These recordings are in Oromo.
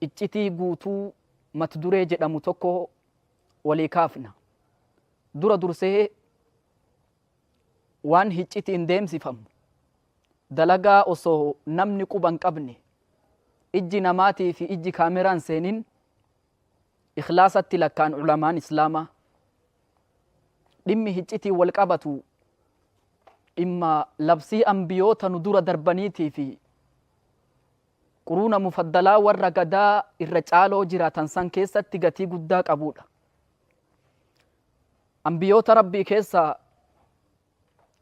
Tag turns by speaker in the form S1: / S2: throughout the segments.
S1: iccitii guutuu mata duree jedhamu tokko walii kaafna. Dura dursee waan iccitiin deemsifamu dalagaa osoo namni quban qabne ijji namaatii fi ijji kaameraan seenin ikhlaasatti lakkaan ulamaan islaamaa dhimmi iccitii wal qabatu dhimma labsii ambiyoota nu dura darbaniitii fi quruuna mufaddalaa warra gadaa irra caaloo jiraatan san keessatti gatii guddaa qabuudha. Ambiyoota rabbii keessaa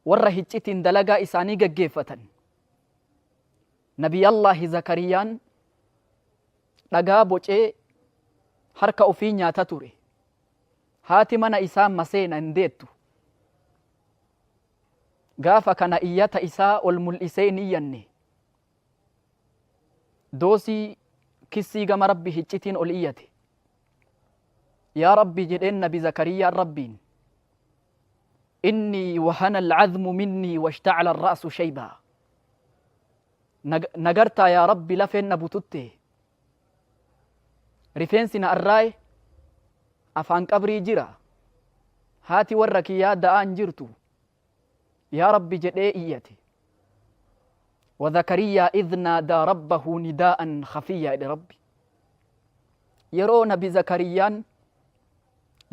S1: warra iccitiin dalagaa isaanii gaggeeffatan Nabiyallaahi Zakariyaan dhagaa bocee harka ofii nyaata ture. Haati mana isaa maseena hin deettu. Gaafa kana iyyata isaa ol mul'isee hin iyyanne. Doosii kissii gama rabbi iccitiin ol iyyate. Yaa Rabbi jedheen Nabi Zakariyaan Rabbiin إني وهن العظم مني واشتعل الرأس شيبا نجرتا يا ربي لفين نبوتته رفينسنا الراي أفان قبري جرا هاتي ورك يا دآن جرتو يا ربي جدئ إيتي وذكريا إذ نادى ربه نداء خفيا لربي يرون بزكريان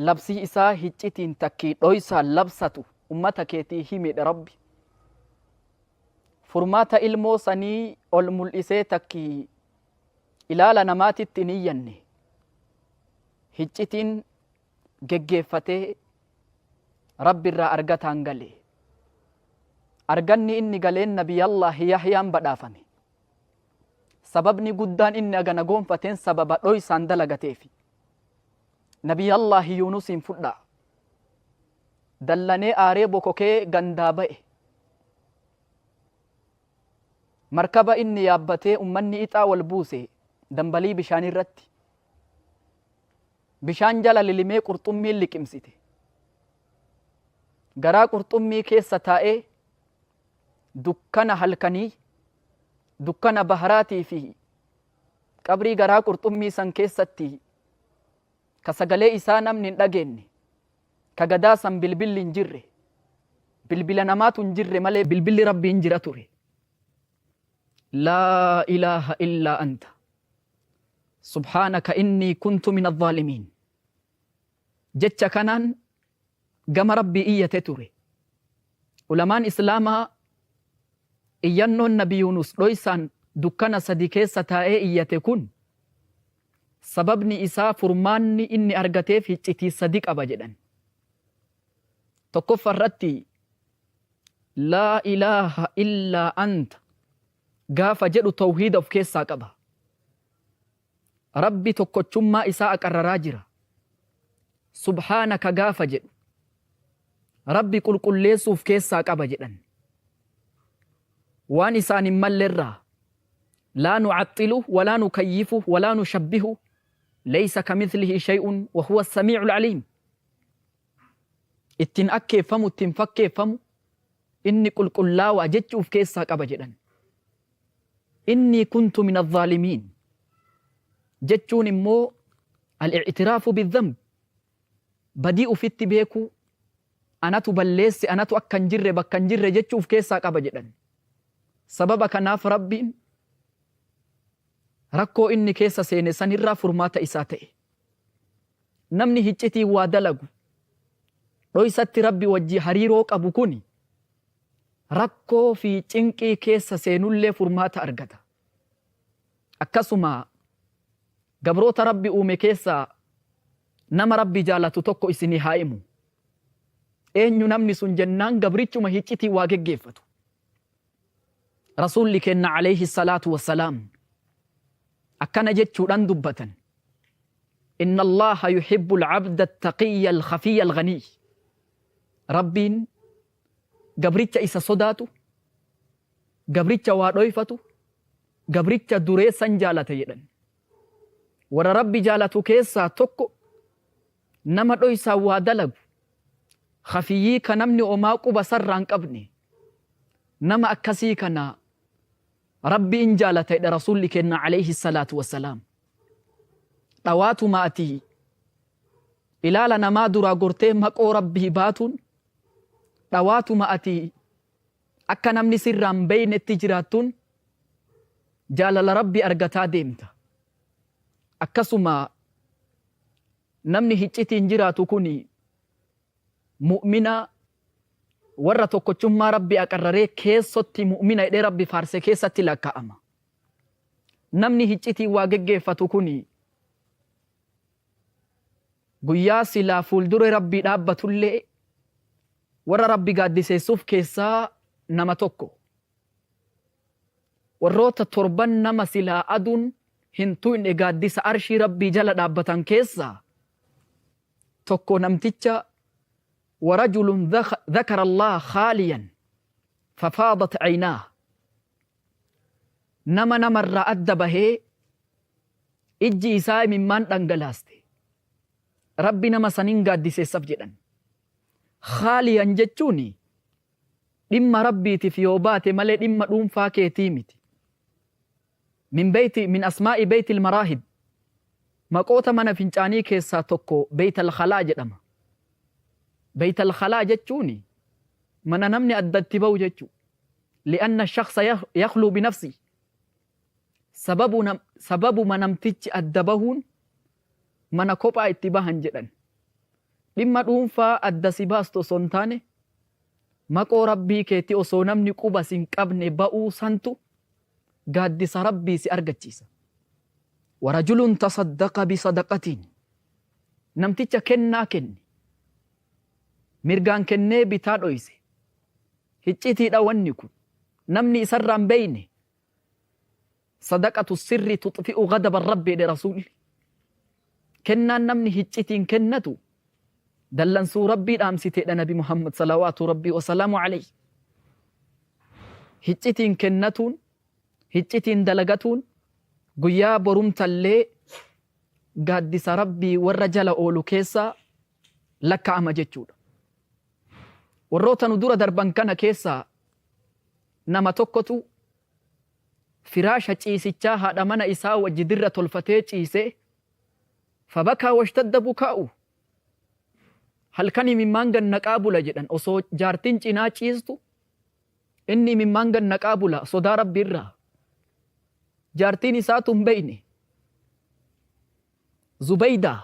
S1: labsii isaa hiccitiin takkii dhoysaan labsatu ummata keetii himedha rabbi. Furmaata ilmoo sanii ol mul'isee takkii ilaala namaatitti hin iyyanne hiccitiin geggeeffatee rabbi irraa argataan gale. Arganni inni galeen Nabiyallaahi Yahyaan badhaafame. Sababni guddaan inni agana goonfateen sababa dhoysaan dalagateefi. Nabiyallaahi Yuunusin fudhaa dallanee aaree bokokee gandaa ba'e. Markaba inni yaabbatee ummanni ixaa wal buuse dambalii bishaan irratti. Bishaan jala lilimee qurxummiin liqimsite. Garaa qurxummii keessa taa'ee dukkana halkanii, dukkana baharaatii fi qabrii garaa qurxummii san keessatti ka sagalee isaa namni hin dhageenye, ka gadaa san bilbilli hin jirre, bilbila namaatu hin jirre malee bilbilli rabbii hin jira ture. Laa ilaaha illaa anta subhaanaka innii kuntu min adh-dhaalimiin jecha kanaan gama rabbii iyyate ture. Ulamaan islaamaa iyyannoon Nabi Yuunus dhoysaan dukkana sadi keessa taa'ee iyyate kun sababni isaa furmaanni inni argateef hiccitii sadi qaba jedhan. Tokkoffaa irratti laa ilaaha illaa anta gaafa jedhu tawhiida of keessaa qaba. Rabbi tokkochummaa isaa aqarraraa jira. Subhaanaka gaafa jedhu Rabbi qulqulleessuuf keessaa qaba jedhan. Waan isaan hin mallerraa laa nu'axxilu walaa nukayyifu walaa nushabbihu ليس كمثله شيء وهو السميع العليم. اتن أكيفم اتن فكيفم إني قل لا وأجدت في كيسا قبجدا إني كنت من الظالمين جتون مو الاعتراف بالذنب بديء في التبيكو أنا تبليس أنا تأكنجر بكنجر جتت في كيسا قبجدا سببك ناف ربي rakkoo inni keessa seene sanirraa furmaata isaa ta'e. Namni hiccitii waa dalagu dhoysatti rabbi wajji hariiroo qabu kuni rakkoo fi cinqii keessa seenullee furmaata argata. Akkasuma gabroota rabbi uume keessaa nama rabbi jaalatu tokko isinii haa himu. Eenyu namni sun jennaan gabrichuma hiccitii waa geggeeffatu. Rasuulli kenna alayhi salaatu wassalaam أكن جتشو دبة إن الله يحب العبد التقي الخفي الغني. ربين قبرتش إسا صداتو قبرتش وادويفتو قبرتش دريسا جالة يدن ور ربي جالتو كيسا توكو نما دويسا وادلق خفيي كنمني أماقو بسران قبني نما أكسي كنا ربي إن جالت رسولك إن عليه الصلاة والسلام dhawaatuma ati ilaala namaa duraa gortee maqoo rabbii baatuun dhawaatuma ati akka namni sirraan beeynetti jiraattuun jaalala rabbii argataa deemta. Akkasuma namni hiccitiin jiraatu kun mu'mina warra tokkochummaa rabbii aqarraree keessatti mu'mina hidhee rabbi faarse keessatti lakkaa'ama. Namni hiccitiin waa geggeeffatu kun guyyaa silaa fuuldure rabbii dhaabbatullee warra rabbi gaaddiseessuuf keessaa nama tokko. Warroota torban nama silaa aduun hin tuyne gaaddisa arshii rabbii jala dhaabbatan keessaa tokko namticha ورجل ذكر الله خاليا ففاضت عيناه نما رأد به إجي إساء ممان دنگلاستي ربي نما سنين قادسي سبجدا خاليا جتشوني لما ربي تفيوبات ملي لما دوم فاكي تيمتي من أسماء بيت المراهب مقوتا من فنجاني كيسا توكو بيت الخلاء جدما بيت الخلاء جتشوني من نمني أدتبو جتشو لأن الشخص يخلو بنفسه سبب ما نمتج أدبهون من كوبا اتباها جدا لما دومفا أدسباستو سنتاني مكو ربي كيتي أسو نمني كوبا سنكبني بأو سنتو قادس ربي سأرغتشيسا ورجل تصدق بصدقتين نمتج كنا كني mirgaan kennee bitaa dhoyse hiccitiidha wanni kun namni isarraan beeyne sadaqatu sirri tutfi'u ghadaba rabbi de rasuuli kennaan namni hiccitiin kennatu dallansuu rabbii dhaamsiteedha nabi Muhammad salawaatu rabbii wasalaamu alayhi. Hiccitiin kennatuun hiccitiin dalagatuun guyyaa borumtallee gaaddisa rabbii warra jala oolu keessaa lakkaa'ama jechuudha. warroota nu dura darban kana keessaa nama tokkotu firaasha ciisichaa haadha mana isaa wajji dirra tolfatee ciisee fabakaa washtadda bukaa'u halkanii mimmaan gannaqaa bula jedhan osoo jaartiin cinaa ciistu inni mimmaan gannaqaa bula sodaa rabbiirraa jaartiin isaatu hin beeyne Zubaydaa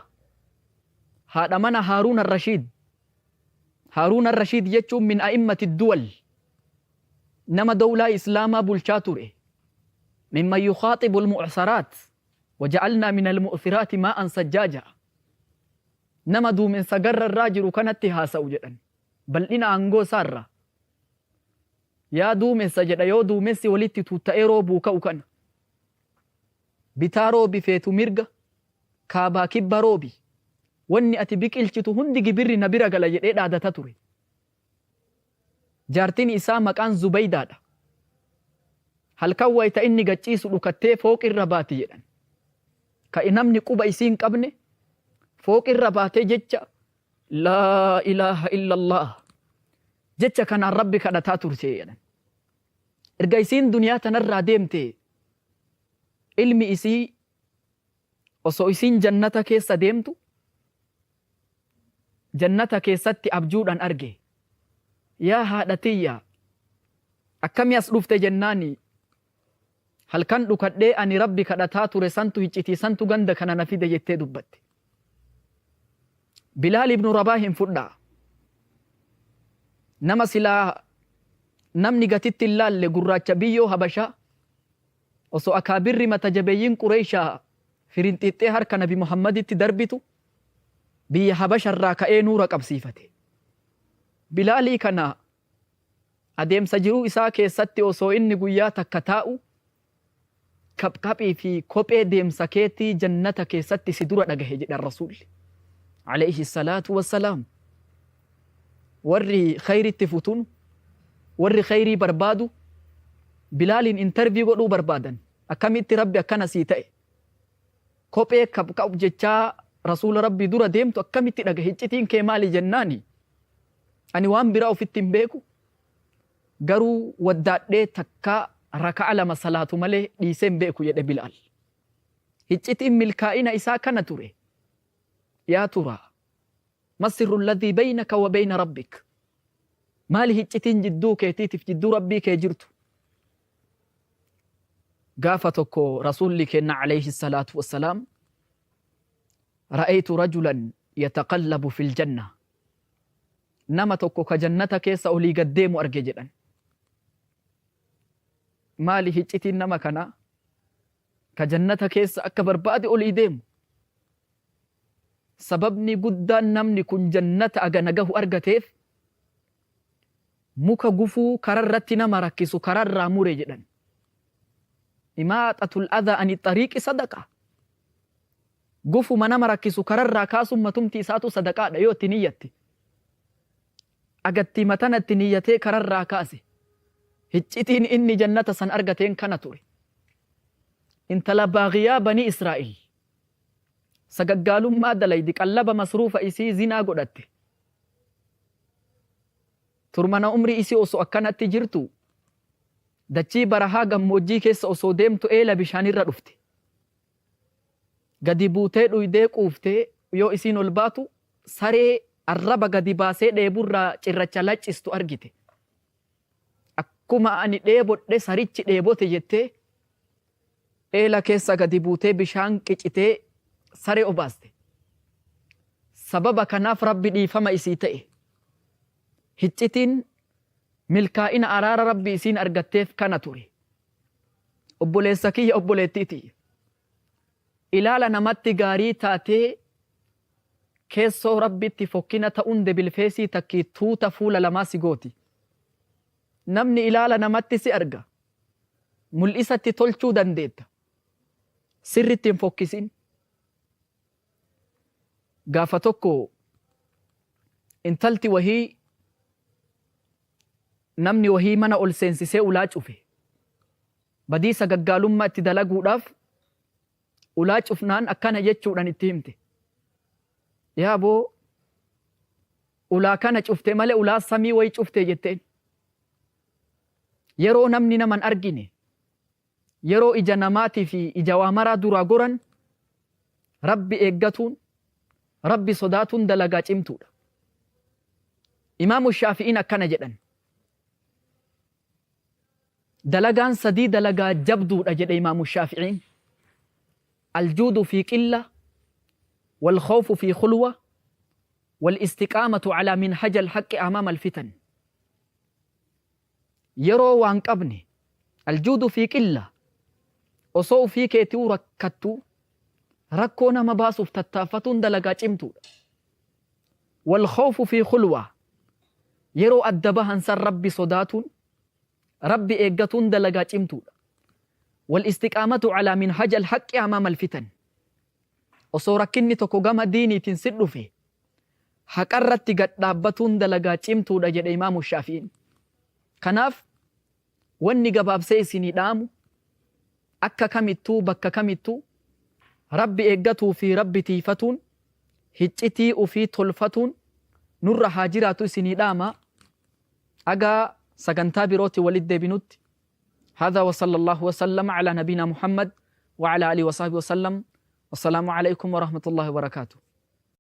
S1: haadha mana Haaruun ar-Rashiid هارون الرشيد يجو من أئمة الدول نما دولة إسلاما بلشاتوري مما يخاطب المؤثرات وجعلنا من المؤثرات ماء سجاجا نما دو من سجر الراجل كانت هاسوجا بل إنا أنغو سارة يا دو من سجد يو دو مسي وليتي تتأيرو بوكاو كان بتارو بفيتو مرغا كابا كباروبي wanni ati biqilchitu hundi gibirri na bira gala jedhee dhaadata ture. Jaartiin isaa maqaan Zubaydaadha. Halkan wayita inni gachiisu dhukattee fooqirra baati jedhan. Ka namni quba isiin qabne fooqirra baatee jecha laa ilaaha illallah jecha kanaan rabbi kadhataa turte jedhan. Erga isiin duniyaa tanarraa deemte ilmi isii osoo isiin jannata keessa deemtu jannata keessatti abjuudhaan arge yaa haadha tiyya akkami as dhufte jennaani halkan dhukadhee ani rabbi kadhataa ture santu hiccitii santu ganda kana na fide jettee dubbatte. Bilaal ibnu Rabaahin fudhaa nama silaa namni gatitti hin laalle gurraacha biyyoo Habashaa osoo akaabirri mata jabeeyyiin Qureeshaa firinxiixxee harka nabi Muhammaditti darbitu biyya Habasharraa ka'ee nuura qabsiifate. Bilaalii kana adeemsa jiruu isaa keessatti osoo inni guyyaa takka taa'u qabqaphii fi kophee deemsa keetii jannata keessatti si dura dhagahe jedhan rasuulli alayhi salaatu wassalaam. Warri khayritti futun warri khayrii barbaadu Bilaaliin interview godhuu barbaadan akkamitti rabbi akkana sii ta'e kophee qabqabu jechaa rasuula rabbii dura deemtu akkamitti dhagahe iccitiin kee maali jennaani ani waan biraa ofitti hin beeku garuu waddaadhee takkaa raka'a lama salaatu malee dhiisee hin beeku jedhe Bilaal. hiccitiin milkaa'ina isaa kana ture. Yaa turaa ما السر الذي بينك وبين ربك مالي هجتين جدو كيتيتف جدو ربي كيجرتو قافتك رسولك عليه الصلاة والسلام رأيت رجلا يتقلب في الجنة نمتك كجنتك سأولي قديم أرججلا مالي هجتين نمكنا كجنتك سأكبر بعد أولي ديم sababni guddaan namni kun jannata agana gahu argateef muka gufuu kararratti nama rakkisu kararraa mure jedhan. Imaaxatul adhaa ani xariiqi sadaqa. Gufuma nama rakkisu kararraa kaasuun matumti isaatu sadaqaadha yoo itti niyyatti. Agatti matanatti niyyatee kararraa kaase. Hiccitiin inni jannata san argateen kana ture. Intala baagiyaa bani Israa'el. Sagaggaalummaa dalaydi qallaba masruufa isii zinaa godhatte. Turmana umrii isii osoo akkanatti jirtu dachii barahaa gammoojjii keessa osoo deemtu eela bishaanirra dhufte. Gadi buutee dhuydee quuftee yoo isiin ol baatu saree arraba gadi baasee dheeburraa cirracha laccistu argite. Akkuma ani dheebodhe sarichi dheebote jettee eela keessa gadi buutee bishaan qicitee saree obaaste. Sababa kanaaf rabbi dhiifama isii ta'e. Hiccitiin milkaa'ina araara rabbi isiin argatteef kana ture. Obboleessa kiyya obboleettiiti. Ilaala namatti gaarii taatee keessoo rabbitti fokkina ta'uun debilfeesii takkii tuuta fuula lamaa si gooti. Namni ilaala namatti si arga. Mul'isatti tolchuu dandeetta. Sirritti hin fokkisin. Gaafa tokko intalti wahii namni wahii mana ol seensisee ulaa cufe. Badii sagaggaalummaa itti dalaguudhaaf ulaa cufnaan akkana jechuudhaan itti himte. Yaa boo ulaa kana cufte malee ulaa samii wayii cufte jetteen. Yeroo namni naman argine yeroo ija namaatii fi ija waamaraa duraa goran rabbi eeggatuun rabbi sodaatuun dalagaa cimtuudha. Imaamu Shaafi'iin akkana jedhan. Dalagaan sadii dalagaa jabduudha jedhe Imaamu Shaafi'iin. الجود في قلة والخوف في خلوة والاستقامة على منهج الحق أمام الفتن. يرو وان قبني الجود في قلة وصو في كيتو ركتو ركونا مباسوف تتافتون دلقا چمتو. والخوف في خلوة يرو أدبهن سر ربي صداتون ربي إيقاتون دلقا چمتو. والاستقامة على منهج الحق أمام الفتن. وصورة كني تقوغام ديني تنسد فيه حقرت قد دابتون دلقا چمتو دجد إمام الشافعين. كناف واني قباب سيسيني دامو أكا كمتو بكا كمتو ربي إيقاتو في ربي تيفتون هجتي في تلفتون نور حاجراتو سيني داما أغا سقنتا بروتي ولد بنوتي. هذا وصلى الله وسلم على نبينا محمد وعلى آله وصحبه وسلم. والسلام عليكم ورحمة الله وبركاته.